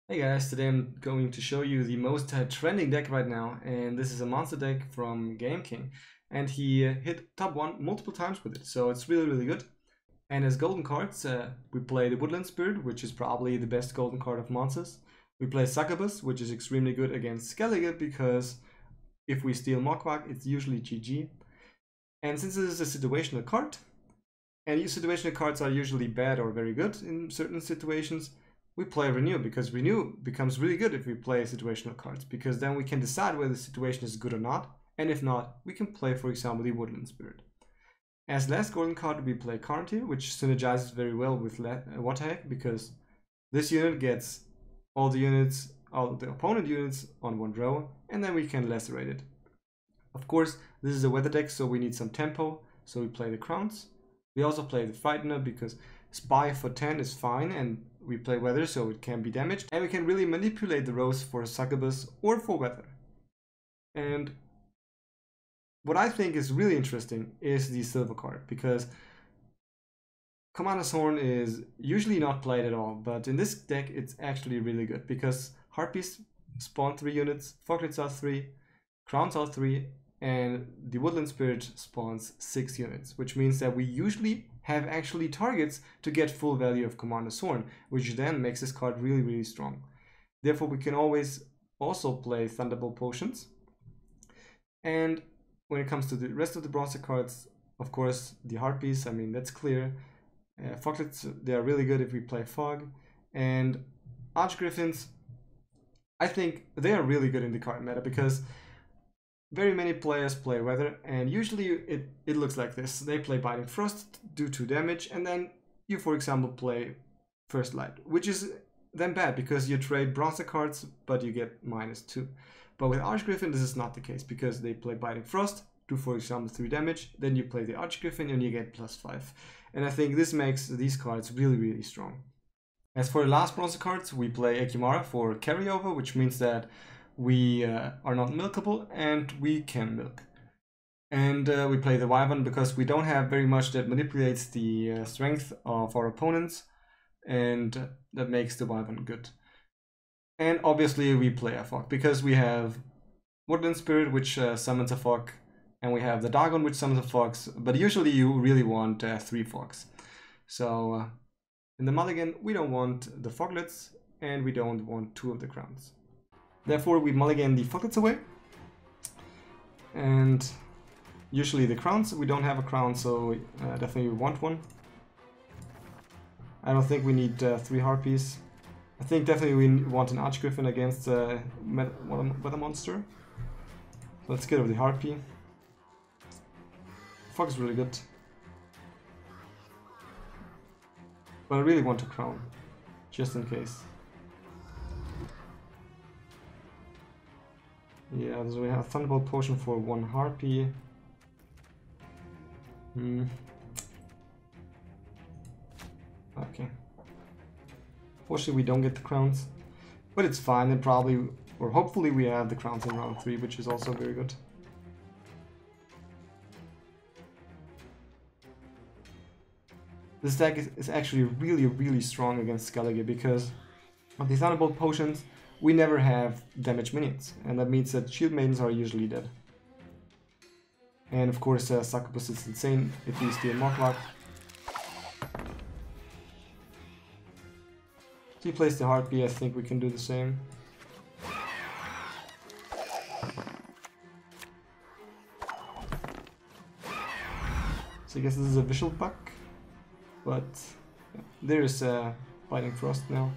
Hey guys, today I'm going to show you the most trending deck right now, and this is a monster deck from GameKing, and he hit top 1 multiple times with it, so it's really good. And as golden cards, we play the Woodland Spirit, which is probably the best golden card of monsters. We play Succubus, which is extremely good against Skellige, because if we steal Mokwak, it's usually GG. And since this is a situational card, and situational cards are usually bad or very good in certain situations, we play Renew, because Renew becomes really good if we play situational cards, because then we can decide whether the situation is good or not, and if not, we can play, for example, the Woodland Spirit. As last golden card, we play Carntier, which synergizes very well with Waterhack, because this unit gets all the opponent units on one row, and then we can lacerate it. Of course, this is a weather deck, so we need some tempo, so we play the Crowns. We also play the Frightener, because Spy for 10 is fine, and we play weather, so it can be damaged. And we can really manipulate the rows for Succubus or for weather. And what I think is really interesting is the silver card, because Commander's Horn is usually not played at all, but in this deck it's actually really good, because Harpies spawn 3 units, Foglets are 3, Crowns are 3, and the Woodland Spirit spawns 6 units, which means that we usually have actually targets to get full value of Commander's Horn, which then makes this card really strong. Therefore, we can always also play Thunderbolt Potions. And when it comes to the rest of the bronzer cards, of course, the Harpies, I mean, that's clear. Foglets, they are really good if we play Fog. And Archgriffins, I think they are really good in the card meta, because very many players play weather, and usually it looks like this. They play Biting Frost, do 2 damage, and then you, for example, play First Light, which is then bad, because you trade bronzer cards, but you get -2. But with Archgriffin, this is not the case, because they play Biting Frost, do, for example, 3 damage, then you play the Archgriffin, and you get +5. And I think this makes these cards really strong. As for the last bronzer cards, we play Ekimara for carryover, which means that we are not milkable and we can milk. And we play the Wyvern because we don't have very much that manipulates the strength of our opponents, and that makes the Wyvern good. And obviously we play a Fog, because we have Woodland Spirit, which summons a Fog, and we have the Dagon, which summons a Fox, but usually you really want 3 Fogs. So in the Mulligan, we don't want the Foglets, and we don't want 2 of the Crowns. Therefore, we mulligan the Foglets away, and usually the Crowns. We don't have a Crown, so definitely we want one. I don't think we need 3 Harpies. I think definitely we want an Archgriffin against Weather Monster. So let's get rid of the Harpy. Fog is really good. But I really want a Crown, just in case. Yeah, so we have Thunderbolt Potion for 1 Harpy. Okay. Fortunately, we don't get the Crowns, but it's fine. And probably, or hopefully, we have the Crowns in round 3, which is also very good. This deck is actually really strong against Skellige, because of the Thunderbolt Potions, we never have damage minions, and that means that Shield Maidens are usually dead. And of course, Succubus is insane if we steal Mokwak. If he plays the Harpy, I think we can do the same. So I guess this is a visual bug, but yeah, there's Biting Frost now.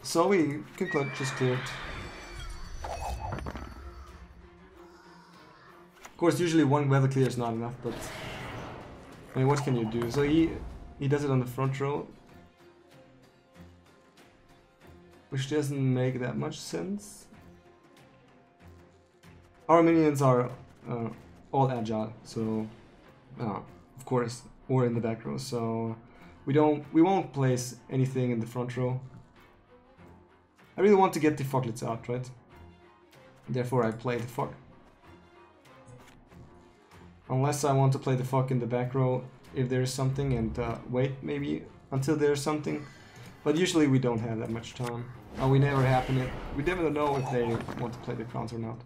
So we can just clear it. Of course, usually 1 weather clear is not enough, but I mean, what can you do? So he does it on the front row, which doesn't make that much sense. Our minions are all agile, so of course, or in the back row. So we won't place anything in the front row. I really want to get the Foglets out, right? Therefore I play the Fog. Unless I want to play the Fog in the back row if there is something, and wait maybe until there is something. But usually we don't have that much time. And we never happen it. We never know if they want to play the crowns or not.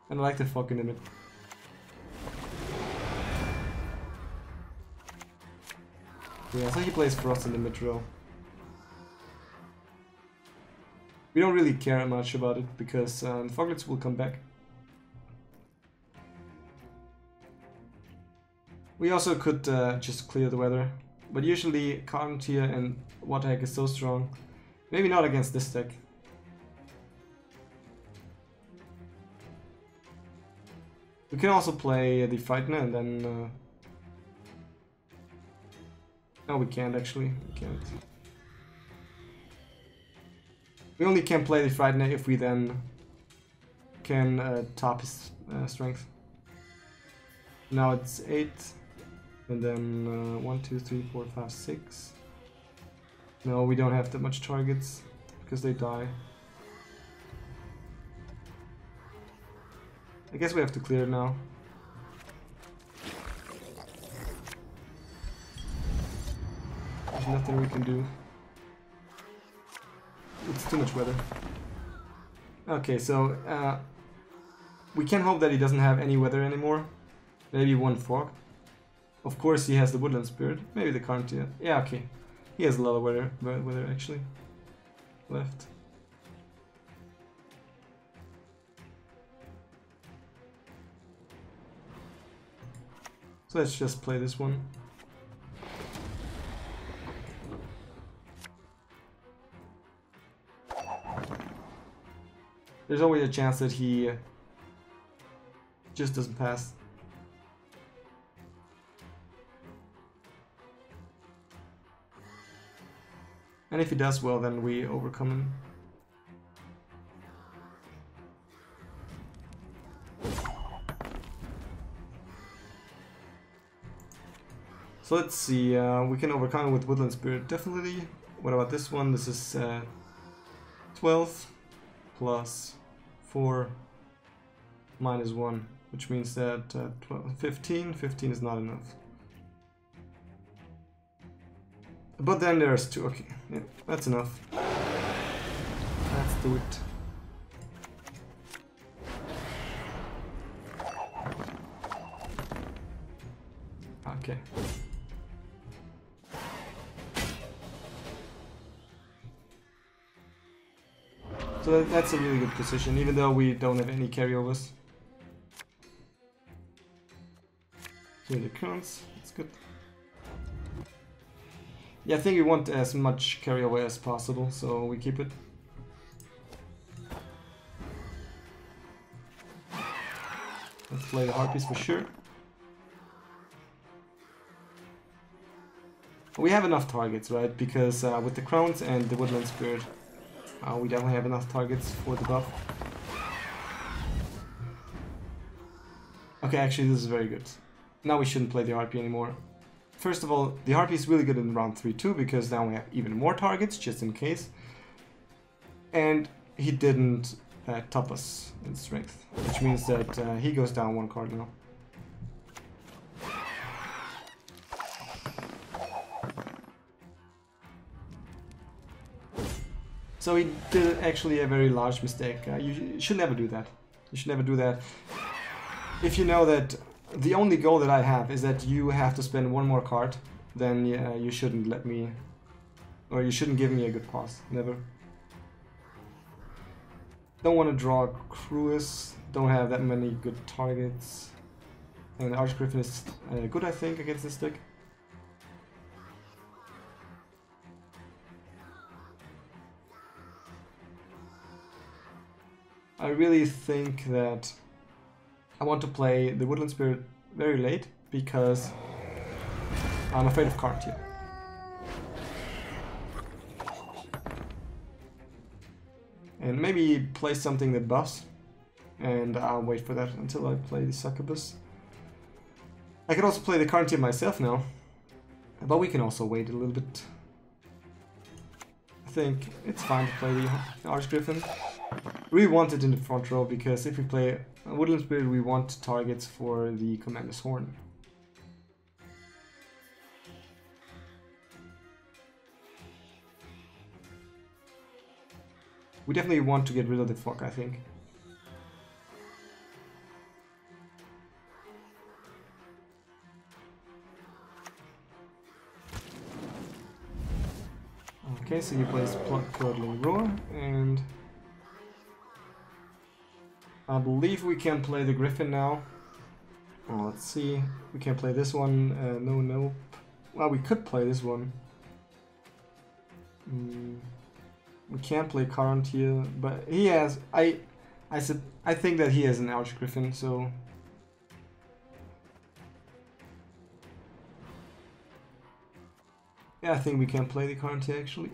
And I like the fucking limit. Yeah, so he plays Frost in the mid row. We don't really care much about it because Foglets will come back. We also could just clear the weather, but usually Current here and Water Hack is so strong. Maybe not against this deck. We can also play the Frightener and then... No, we can't actually. We can't. We only can play the Frightener if we then can top his strength. Now it's 8, and then 1, 2, 3, 4, 5, 6. No, we don't have that much targets because they die. I guess we have to clear it now. There's nothing we can do. It's too much weather. Okay, so we can hope that he doesn't have any weather anymore. Maybe one fog. Of course he has the Woodland Spirit. Maybe the Current. Yeah, okay. He has a lot of weather actually left. So let's just play this one. There's always a chance that he just doesn't pass. And if he does well, then we overcome him. So let's see, we can overcome it with Woodland Spirit, definitely. What about this one? This is 12 plus 4 minus 1, which means that 12, 15 is not enough. But then there's 2, okay, yeah, that's enough. Let's do it. Okay. So that's a really good position, even though we don't have any carryovers. Here the crowns, that's good. Yeah, I think we want as much carryover as possible, so we keep it. Let's play the Harpies for sure. We have enough targets, right? Because with the Crowns and the Woodland Spirit, we definitely have enough targets for the buff. Okay, actually this is very good. Now we shouldn't play the Harpy anymore. First of all, the Harpy is really good in round 3 too, because now we have even more targets, just in case. And he didn't top us in strength, which means that he goes down 1 card now. So he did actually a very large mistake. You should never do that. You should never do that. If you know that the only goal that I have is that you have to spend 1 more card, then you shouldn't let me, or you shouldn't give me a good pass. Never. Don't want to draw Cruis. Don't have that many good targets. And Archgriffin is good, I think, against this deck. I really think that I want to play the Woodland Spirit very late because I'm afraid of Cart here. And maybe play something that buffs, and I'll wait for that until I play the Succubus. I could also play the Carntier myself now, but we can also wait a little bit. I think it's fine to play the Archgriffin. We want it in the front row because if we play Woodland Spirit, we want targets for the Commander's Horn. We definitely want to get rid of the fog, I think. Okay, so he plays Curdling Roar, and I believe we can play the Griffin now. Oh, let's see. We can play this one. Nope. Well, we could play this one. We can't play Current here, but he has. I think that he has an Arch Griffin, so. Yeah, I think we can play the Current here actually.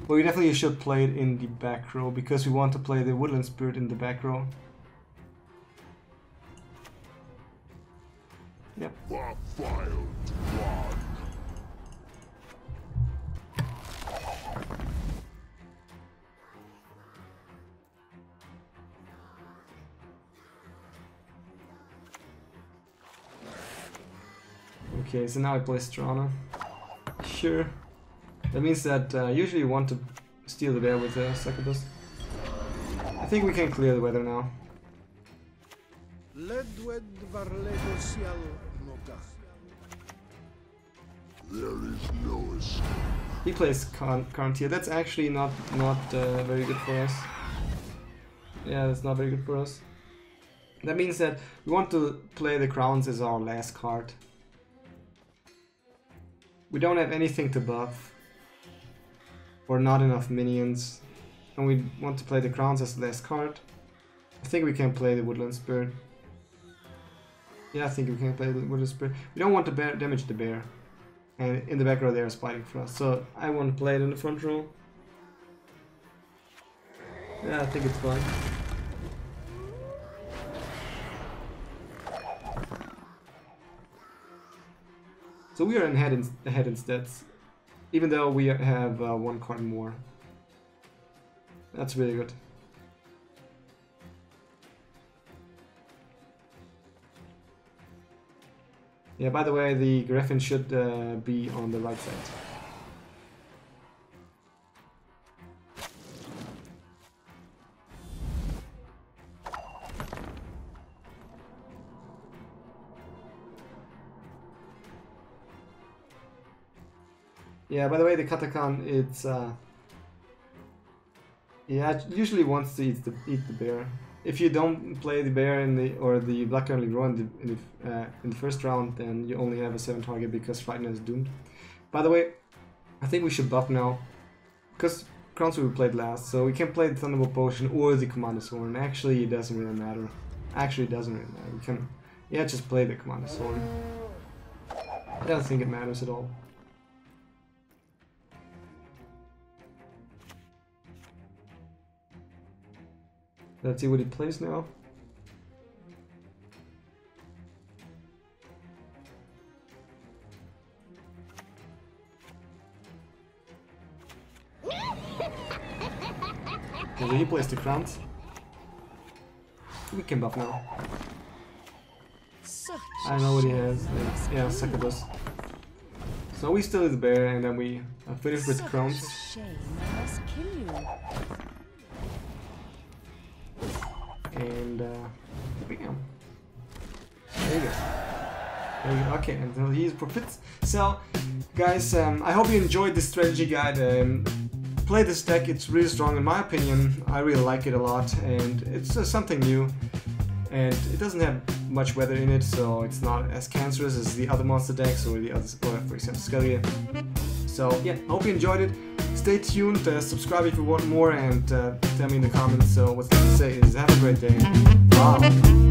But we definitely should play it in the back row because we want to play the Woodland Spirit in the back row. Yep. Okay, so now I play Strana. Sure. That means that usually you want to steal the bear with the Succubus. I think we can clear the weather now. There is no escape. He plays Current here. That's actually not very good for us. Yeah, that's not very good for us. That means that we want to play the Crowns as our last card. We don't have anything to buff. Or not enough minions. And we want to play the Crowns as the last card. I think we can play the Woodland Spirit. Yeah, I think we can play the Woodland Spirit. We don't want to damage the bear. And in the back row they are fighting for us. So I want to play it in the front row. Yeah, I think it's fine. So we are ahead in stats. Even though we have one card more. That's really good. Yeah, by the way, the Griffin should be on the right side. Yeah, by the way, the Katakan, it's yeah, it usually wants to eat the bear. If you don't play the bear in the Black Curdling Roar in the first round, then you only have a 7 target because Frightener is doomed. By the way, I think we should buff now, because Crowns will be played last, so we can play the Thunderbolt Potion or the Commander's Horn. Actually, it doesn't really matter. Actually, it doesn't really matter. We can, yeah, just play the Commander's Horn. I don't think it matters at all. Let's see what he plays now. Okay, so he plays the Crowns. We can buff now. I don't know what he has. Yeah, Succubus. So we still the bear and then we finish with Crowns. And bam. There you go. There you go. Okay, and so he profits. So, guys, I hope you enjoyed this strategy guide. Play this deck, it's really strong in my opinion. I really like it a lot, and it's something new. And it doesn't have much weather in it, so it's not as cancerous as the other monster decks or the others, or for example Skellige. So yeah, hope you enjoyed it. Stay tuned, subscribe if you want more, and tell me in the comments. So what's left to say is have a great day. Bye.